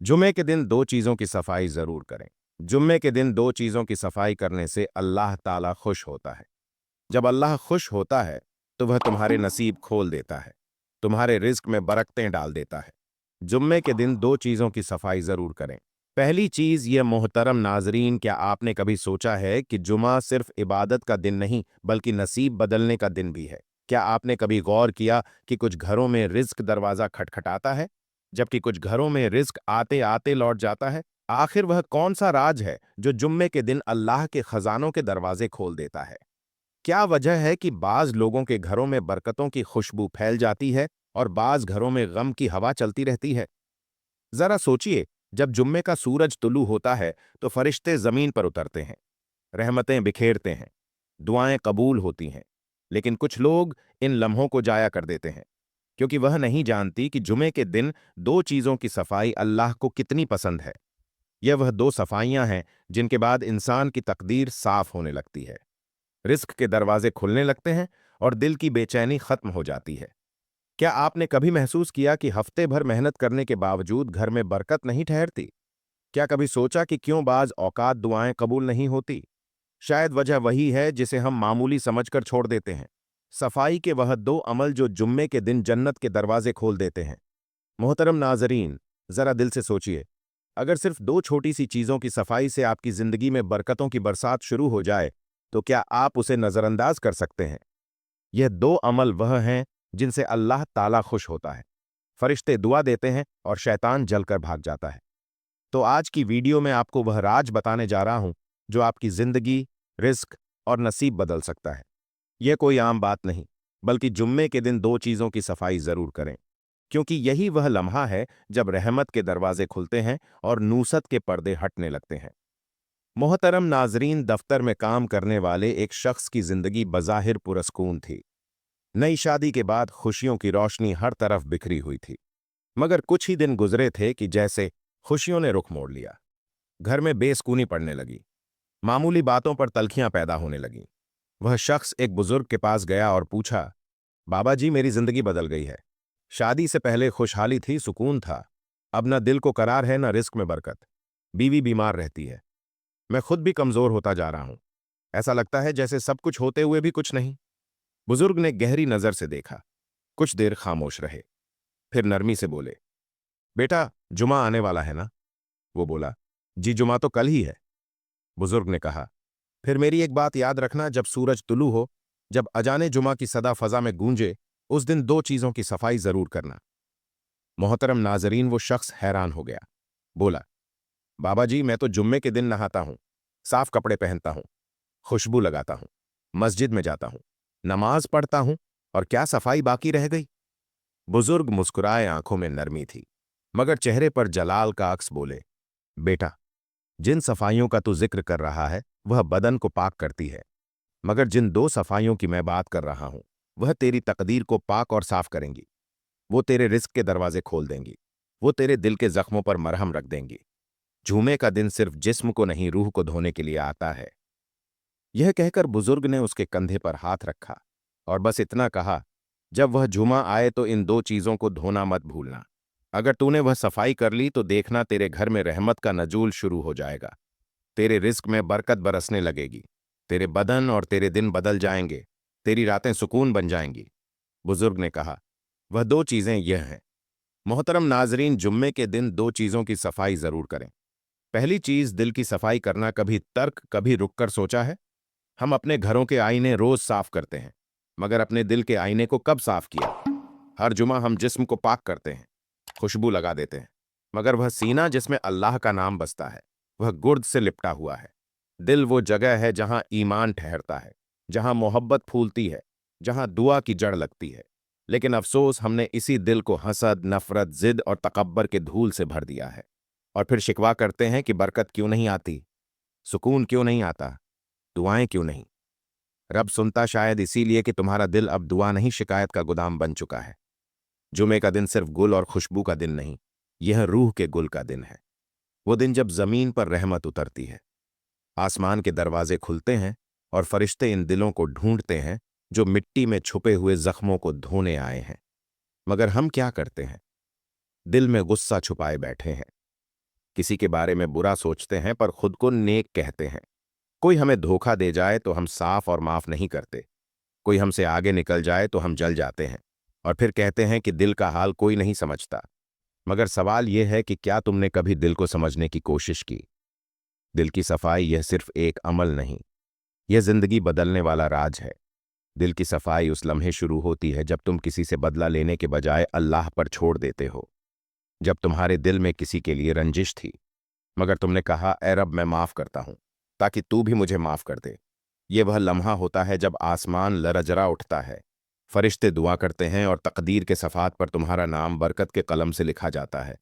जुमे के दिन दो चीज़ों की सफाई ज़रूर करें। जुम्मे के दिन दो चीज़ों की सफाई करने से अल्लाह ताला खुश होता है। जब अल्लाह खुश होता है तो वह तुम्हारे नसीब खोल देता है, तुम्हारे रिज्क में बरकतें डाल देता है। जुम्मे के दिन दो चीज़ों की सफाई ज़रूर करें। पहली चीज़ ये मोहतरम नाजरीन, क्या आपने कभी सोचा है कि जुमा सिर्फ इबादत का दिन नहीं बल्कि नसीब बदलने का दिन भी है? क्या आपने कभी गौर किया कि कुछ घरों में रिज्क दरवाज़ा खटखटाता है जबकि कुछ घरों में रिज्क आते आते लौट जाता है? आखिर वह कौन सा राज है जो जुम्मे के दिन अल्लाह के खजानों के दरवाजे खोल देता है? क्या वजह है कि बाज लोगों के घरों में बरकतों की खुशबू फैल जाती है और बाज घरों में गम की हवा चलती रहती है? जरा सोचिए, जब जुम्मे का सूरज तुलू होता है तो फरिश्ते जमीन पर उतरते हैं, रहमतें बिखेरते हैं, दुआएं कबूल होती हैं। लेकिन कुछ लोग इन लम्हों को जाया कर देते हैं क्योंकि वह नहीं जानती कि जुमे के दिन दो चीजों की सफाई अल्लाह को कितनी पसंद है। यह वह दो सफाइयां हैं जिनके बाद इंसान की तकदीर साफ होने लगती है, रिस्क के दरवाजे खुलने लगते हैं और दिल की बेचैनी खत्म हो जाती है। क्या आपने कभी महसूस किया कि हफ्ते भर मेहनत करने के बावजूद घर में बरकत नहीं ठहरती? क्या कभी सोचा कि क्यों बाज औकात दुआएं कबूल नहीं होती? शायद वजह वही है जिसे हम मामूली समझकर छोड़ देते हैं, सफाई के वह दो अमल जो जुम्मे के दिन जन्नत के दरवाजे खोल देते हैं। मोहतरम नाजरीन, जरा दिल से सोचिए, अगर सिर्फ दो छोटी सी चीजों की सफाई से आपकी जिंदगी में बरकतों की बरसात शुरू हो जाए, तो क्या आप उसे नजरअंदाज कर सकते हैं? यह दो अमल वह हैं जिनसे अल्लाह ताला खुश होता है, फरिश्ते दुआ देते हैं और शैतान जलकर भाग जाता है। तो आज की वीडियो में आपको वह राज बताने जा रहा हूं जो आपकी जिंदगी, रिस्क और नसीब बदल सकता है। यह कोई आम बात नहीं, बल्कि जुम्मे के दिन दो चीजों की सफाई जरूर करें, क्योंकि यही वह लम्हा है जब रहमत के दरवाजे खुलते हैं और नूसत के पर्दे हटने लगते हैं। मोहतरम नाजरीन, दफ्तर में काम करने वाले एक शख्स की जिंदगी बज़ाहिर पुरस्कून थी। नई शादी के बाद खुशियों की रोशनी हर तरफ बिखरी हुई थी। मगर कुछ ही दिन गुजरे थे कि जैसे खुशियों ने रुख मोड़ लिया। घर में बेसुकूनी पड़ने लगी, मामूली बातों पर तल्खियां पैदा होने लगीं। वह शख्स एक बुजुर्ग के पास गया और पूछा, बाबा जी, मेरी जिंदगी बदल गई है। शादी से पहले खुशहाली थी, सुकून था। अब न दिल को करार है, न रिस्क में बरकत। बीवी बीमार रहती है, मैं खुद भी कमजोर होता जा रहा हूं। ऐसा लगता है जैसे सब कुछ होते हुए भी कुछ नहीं। बुजुर्ग ने गहरी नजर से देखा, कुछ देर खामोश रहे, फिर नरमी से बोले, बेटा, जुमा आने वाला है ना? वो बोला, जी, जुमा तो कल ही है। बुजुर्ग ने कहा, फिर मेरी एक बात याद रखना, जब सूरज तुलू हो, जब अजाने जुमा की सदा फजा में गूंजे, उस दिन दो चीजों की सफाई जरूर करना। मोहतरम नाजरीन, वो शख्स हैरान हो गया। बोला, बाबा जी, मैं तो जुम्मे के दिन नहाता हूं, साफ कपड़े पहनता हूं, खुशबू लगाता हूं, मस्जिद में जाता हूं, नमाज पढ़ता हूं, और क्या सफाई बाकी रह गई? बुजुर्ग मुस्कुराए, आंखों में नरमी थी, मगर चेहरे पर जलाल का अक्स। बोले, बेटा, जिन सफाइयों का तू जिक्र कर रहा है वह बदन को पाक करती है, मगर जिन दो सफाइयों की मैं बात कर रहा हूं वह तेरी तकदीर को पाक और साफ करेंगी। वो तेरे रिस्क के दरवाजे खोल देंगी, वो तेरे दिल के जख्मों पर मरहम रख देंगी। जुमे का दिन सिर्फ जिस्म को नहीं, रूह को धोने के लिए आता है। यह कहकर बुजुर्ग ने उसके कंधे पर हाथ रखा और बस इतना कहा, जब वह जुमा आए तो इन दो चीजों को धोना मत भूलना। अगर तूने वह सफाई कर ली तो देखना, तेरे घर में रहमत का नजूल शुरू हो जाएगा, तेरे रिस्क में बरकत बरसने लगेगी, तेरे बदन और तेरे दिन बदल जाएंगे, तेरी रातें सुकून बन जाएंगी। बुजुर्ग ने कहा, वह दो चीजें यह हैं। मोहतरम नाजरीन, जुम्मे के दिन दो चीजों की सफाई जरूर करें। पहली चीज, दिल की सफाई करना। कभी तर्क, कभी रुककर सोचा है? हम अपने घरों के आईने रोज साफ करते हैं, मगर अपने दिल के आईने को कब साफ किया? हर जुमा हम जिस्म को पाक करते हैं, खुशबू लगा देते हैं, मगर वह सीना जिसमें अल्लाह का नाम बसता है, वह गुर्द से लिपटा हुआ है। दिल वो जगह है जहां ईमान ठहरता है, जहां मोहब्बत फूलती है, जहां दुआ की जड़ लगती है। लेकिन अफसोस, हमने इसी दिल को हसद, नफरत, जिद और तकब्बर के धूल से भर दिया है। और फिर शिकवा करते हैं कि बरकत क्यों नहीं आती, सुकून क्यों नहीं आता, दुआएं क्यों नहीं। रब सुनता शायद इसीलिए कि तुम्हारा दिल अब दुआ नहीं, शिकायत का गोदाम बन चुका है। जुमे का दिन सिर्फ गुल और खुशबू का दिन नहीं, यह रूह के गुल का दिन है। वो दिन जब जमीन पर रहमत उतरती है, आसमान के दरवाजे खुलते हैं और फरिश्ते इन दिलों को ढूंढते हैं जो मिट्टी में छुपे हुए जख्मों को धोने आए हैं। मगर हम क्या करते हैं? दिल में गुस्सा छुपाए बैठे हैं, किसी के बारे में बुरा सोचते हैं पर खुद को नेक कहते हैं। कोई हमें धोखा दे जाए तो हम साफ और माफ नहीं करते। कोई हमसे आगे निकल जाए तो हम जल जाते हैं और फिर कहते हैं कि दिल का हाल कोई नहीं समझता। मगर सवाल यह है कि क्या तुमने कभी दिल को समझने की कोशिश की? दिल की सफाई यह सिर्फ एक अमल नहीं, यह जिंदगी बदलने वाला राज है। दिल की सफाई उस लम्हे शुरू होती है जब तुम किसी से बदला लेने के बजाय अल्लाह पर छोड़ देते हो। जब तुम्हारे दिल में किसी के लिए रंजिश थी, मगर तुमने कहा, ए रब, मैं माफ करता हूं ताकि तू भी मुझे माफ कर दे। ये वह लम्हा होता है जब आसमान लरजरा उठता है, फरिश्ते दुआ करते हैं और तकदीर के सफ़ात पर तुम्हारा नाम बरकत के कलम से लिखा जाता है।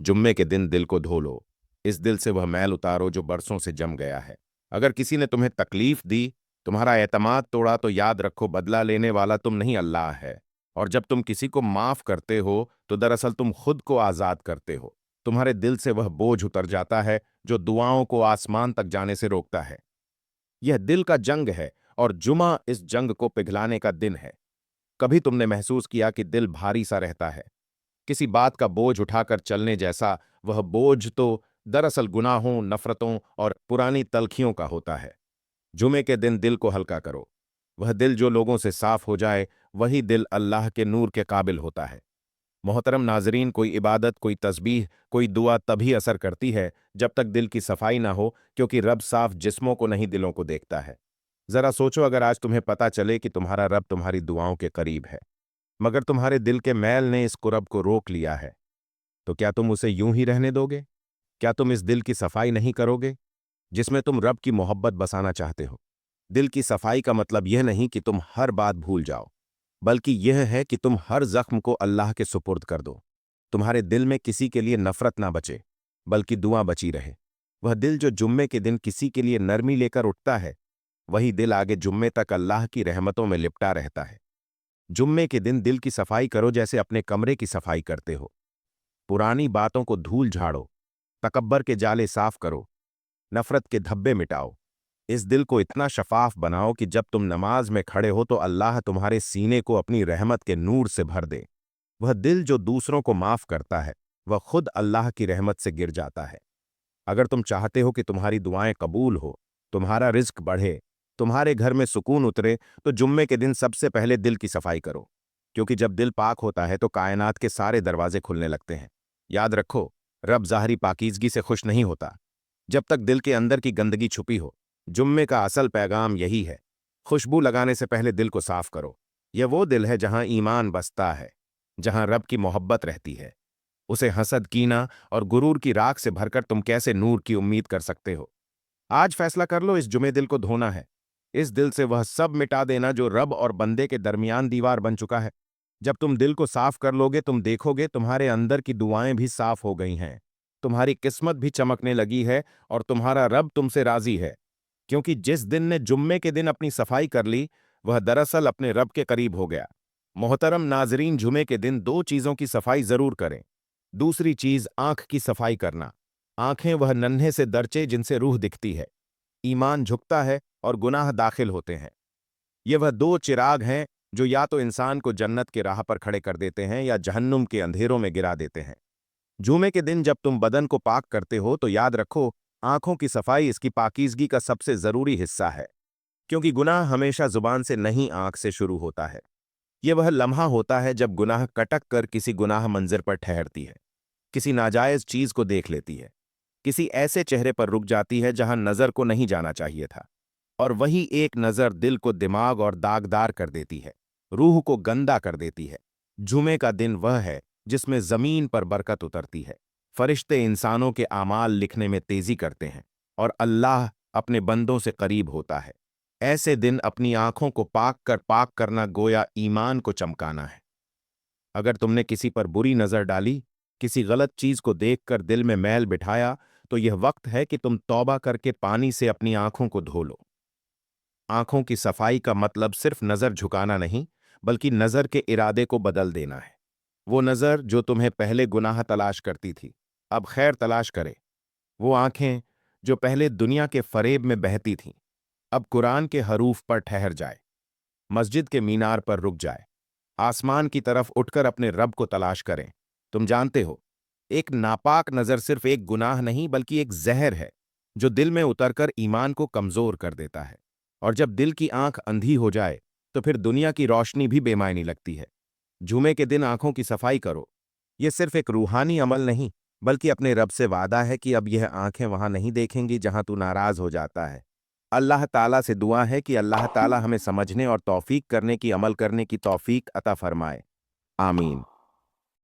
जुम्मे के दिन दिल को धो लो, इस दिल से वह मैल उतारो जो बरसों से जम गया है। अगर किसी ने तुम्हें तकलीफ दी, तुम्हारा एतमाद तोड़ा, तो याद रखो, बदला लेने वाला तुम नहीं, अल्लाह है। और जब तुम किसी को माफ करते हो तो दरअसल तुम खुद को आज़ाद करते हो। तुम्हारे दिल से वह बोझ उतर जाता है जो दुआओं को आसमान तक जाने से रोकता है। यह दिल का जंग है और जुमा इस जंग को पिघलाने का दिन है। कभी तुमने महसूस किया कि दिल भारी सा रहता है, किसी बात का बोझ उठाकर चलने जैसा? वह बोझ तो दरअसल गुनाहों, नफरतों और पुरानी तलखियों का होता है। जुमे के दिन दिल को हल्का करो। वह दिल जो लोगों से साफ हो जाए, वही दिल अल्लाह के नूर के काबिल होता है। मोहतरम नाजरीन, कोई इबादत, कोई तस्बीह, कोई दुआ तभी असर करती है जब तक दिल की सफाई ना हो, क्योंकि रब साफ जिस्मों को नहीं, दिलों को देखता है। जरा सोचो, अगर आज तुम्हें पता चले कि तुम्हारा रब तुम्हारी दुआओं के करीब है, मगर तुम्हारे दिल के मैल ने इस कुरब को रोक लिया है, तो क्या तुम उसे यूं ही रहने दोगे? क्या तुम इस दिल की सफाई नहीं करोगे जिसमें तुम रब की मोहब्बत बसाना चाहते हो? दिल की सफाई का मतलब यह नहीं कि तुम हर बात भूल जाओ, बल्कि यह है कि तुम हर जख्म को अल्लाह के सुपुर्द कर दो। तुम्हारे दिल में किसी के लिए नफरत ना बचे, बल्कि दुआ बची रहे। वह दिल जो जुम्मे के दिन किसी के लिए नरमी लेकर उठता है, वही दिल आगे जुम्मे तक अल्लाह की रहमतों में लिपटा रहता है। जुम्मे के दिन दिल की सफाई करो जैसे अपने कमरे की सफाई करते हो। पुरानी बातों को धूल झाड़ो, तकब्बर के जाले साफ करो, नफरत के धब्बे मिटाओ। इस दिल को इतना शफाफ बनाओ कि जब तुम नमाज में खड़े हो तो अल्लाह तुम्हारे सीने को अपनी रहमत के नूर से भर दे। वह दिल जो दूसरों को माफ करता है, वह खुद अल्लाह की रहमत से गिर जाता है। अगर तुम चाहते हो कि तुम्हारी दुआएं कबूल हो, तुम्हारा रिज्क बढ़े, तुम्हारे घर में सुकून उतरे, तो जुम्मे के दिन सबसे पहले दिल की सफाई करो, क्योंकि जब दिल पाक होता है तो कायनात के सारे दरवाजे खुलने लगते हैं। याद रखो, रब ज़ाहरी पाकीज़गी से खुश नहीं होता जब तक दिल के अंदर की गंदगी छुपी हो। जुम्मे का असल पैगाम यही है, खुशबू लगाने से पहले दिल को साफ करो। यह वो दिल है जहां ईमान बसता है, जहां रब की मोहब्बत रहती है। उसे हसद, कीना और गुरूर की राख से भरकर तुम कैसे नूर की उम्मीद कर सकते हो? आज फैसला कर लो, इस जुमे दिल को धोना है। इस दिल से वह सब मिटा देना जो रब और बंदे के दरमियान दीवार बन चुका है। जब तुम दिल को साफ कर लोगे, तुम देखोगे तुम्हारे अंदर की दुआएं भी साफ हो गई हैं, तुम्हारी किस्मत भी चमकने लगी है और तुम्हारा रब तुमसे राजी है। क्योंकि जिस दिन ने जुम्मे के दिन अपनी सफाई कर ली, वह दरअसल अपने रब के करीब हो गया। मोहतरम नाजरीन, जुमे के दिन दो चीजों की सफाई जरूर करें। दूसरी चीज, आंख की सफाई करना। आंखें वह नन्हे से दरचे जिनसे रूह दिखती है, ईमान झुकता है और गुनाह दाखिल होते हैं। ये वह दो चिराग हैं जो या तो इंसान को जन्नत के राह पर खड़े कर देते हैं या जहन्नुम के अंधेरों में गिरा देते हैं। जुमे के दिन जब तुम बदन को पाक करते हो तो याद रखो, आंखों की सफाई इसकी पाकीज़गी का सबसे जरूरी हिस्सा है, क्योंकि गुनाह हमेशा जुबान से नहीं, आंख से शुरू होता है। यह वह लम्हा होता है जब गुनाह कटक कर किसी गुनाह मंजिर पर ठहरती है, किसी नाजायज चीज को देख लेती है, किसी ऐसे चेहरे पर रुक जाती है जहां नजर को नहीं जाना चाहिए था, और वही एक नजर दिल को दिमाग और दागदार कर देती है, रूह को गंदा कर देती है। जुमे का दिन वह है जिसमें जमीन पर बरकत उतरती है, फरिश्ते इंसानों के आमाल लिखने में तेजी करते हैं और अल्लाह अपने बंदों से करीब होता है। ऐसे दिन अपनी आंखों को पाक करना गोया ईमान को चमकाना है। अगर तुमने किसी पर बुरी नजर डाली, किसी गलत चीज को देखकर दिल में मैल बिठाया, तो यह वक्त है कि तुम तौबा करके पानी से अपनी आंखों को धो लो। आंखों की सफाई का मतलब सिर्फ नजर झुकाना नहीं, बल्कि नजर के इरादे को बदल देना है। वो नजर जो तुम्हें पहले गुनाह तलाश करती थी, अब खैर तलाश करे। वो आंखें जो पहले दुनिया के फरेब में बहती थीं, अब कुरान के हरूफ पर ठहर जाए, मस्जिद के मीनार पर रुक जाए, आसमान की तरफ उठकर अपने रब को तलाश करें। तुम जानते हो, ایک ناپاک نظر صرف ایک گناہ نہیں بلکہ ایک زہر ہے جو دل میں اتر کر ایمان کو کمزور کر دیتا ہے، اور جب دل کی آنکھ اندھی ہو جائے تو پھر دنیا کی روشنی بھی بے معنی لگتی ہے۔ جمعے کے دن آنکھوں کی صفائی کرو، یہ صرف ایک روحانی عمل نہیں بلکہ اپنے رب سے وعدہ ہے کہ اب یہ آنکھیں وہاں نہیں دیکھیں گی جہاں تو ناراض ہو جاتا ہے۔ اللہ تعالیٰ سے دعا ہے کہ اللہ تعالیٰ ہمیں سمجھنے اور توفیق کرنے کی عمل کرنے کی توفیق عطا فرمائے، آمین۔